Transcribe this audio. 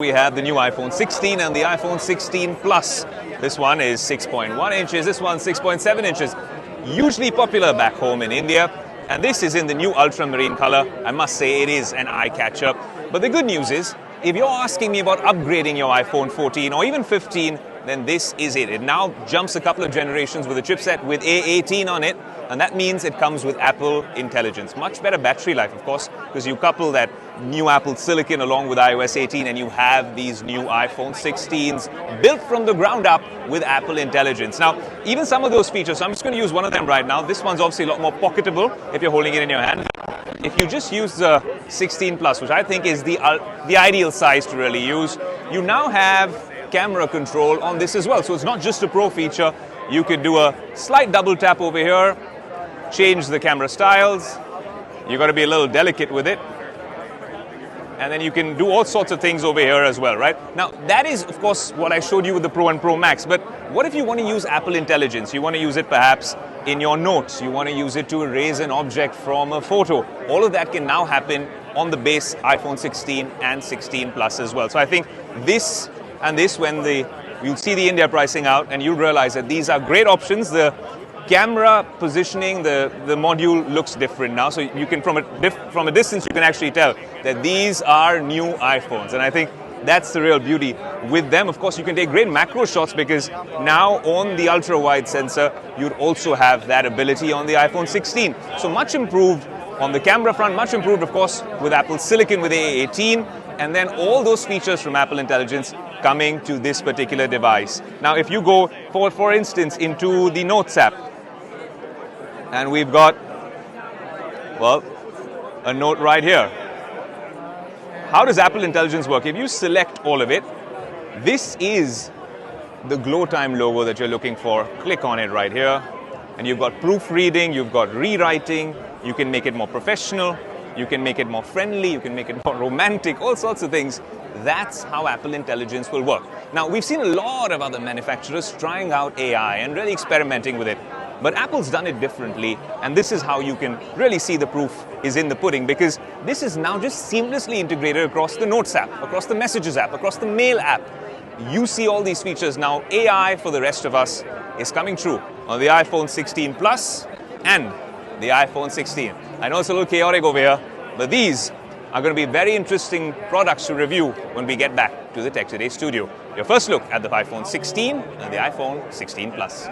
We have the new iPhone 16 and the iPhone 16 Plus. This one is 6.1 inches, this one 6.7 inches. Hugely popular back home in India. And this is in the new ultramarine color. I must say it is an eye-catcher. But the good news is, if you're asking me about upgrading your iPhone 14 or even 15, then this is it. It now jumps a couple of generations with a chipset with A18 on it. And that means it comes with Apple Intelligence. Much better battery life, of course, because you couple that new Apple Silicon along with iOS 18 and you have these new iPhone 16s built from the ground up with Apple Intelligence. Now, even some of those features, so I'm just going to use one of them right now. This one's obviously a lot more pocketable if you're holding it in your hand. If you just use the 16 Plus, which I think is the ideal size to really use, you now have camera control on this as well. So it's not just a pro feature. You could do a slight double tap over here, change the camera styles. You've got to be a little delicate with it. And then you can do all sorts of things over here as well, right? Now, that is, of course, what I showed you with the Pro and Pro Max. But what if you want to use Apple Intelligence? You want to use it perhaps in your notes. You want to use it to erase an object from a photo. All of that can now happen on the base iPhone 16 and 16 Plus as well. So I think this and this, when you'll see the India pricing out and you'll realize that these are great options. The camera positioning, the module looks different now. So you can, from a distance, you can actually tell that these are new iPhones. And I think that's the real beauty with them. Of course, you can take great macro shots because now on the ultra-wide sensor, you'd also have that ability on the iPhone 16. So much improved on the camera front, much improved, of course, with Apple Silicon with A18. And then all those features from Apple Intelligence coming to this particular device. Now, if you go, for instance, into the Notes app, and we've got, well, a note right here. How does Apple Intelligence work? If you select all of it, this is the Glow Time logo that you're looking for. Click on it right here. And you've got proofreading, you've got rewriting, you can make it more professional, you can make it more friendly, you can make it more romantic, all sorts of things. That's how Apple Intelligence will work. Now, we've seen a lot of other manufacturers trying out AI and really experimenting with it. But Apple's done it differently, and this is how you can really see the proof is in the pudding, because this is now just seamlessly integrated across the Notes app, across the Messages app, across the Mail app. You see all these features now. AI for the rest of us is coming true on the iPhone 16 Plus and the iPhone 16. I know it's a little chaotic over here, but these are going to be very interesting products to review when we get back to the Tech Today studio. Your first look at the iPhone 16 and the iPhone 16 Plus.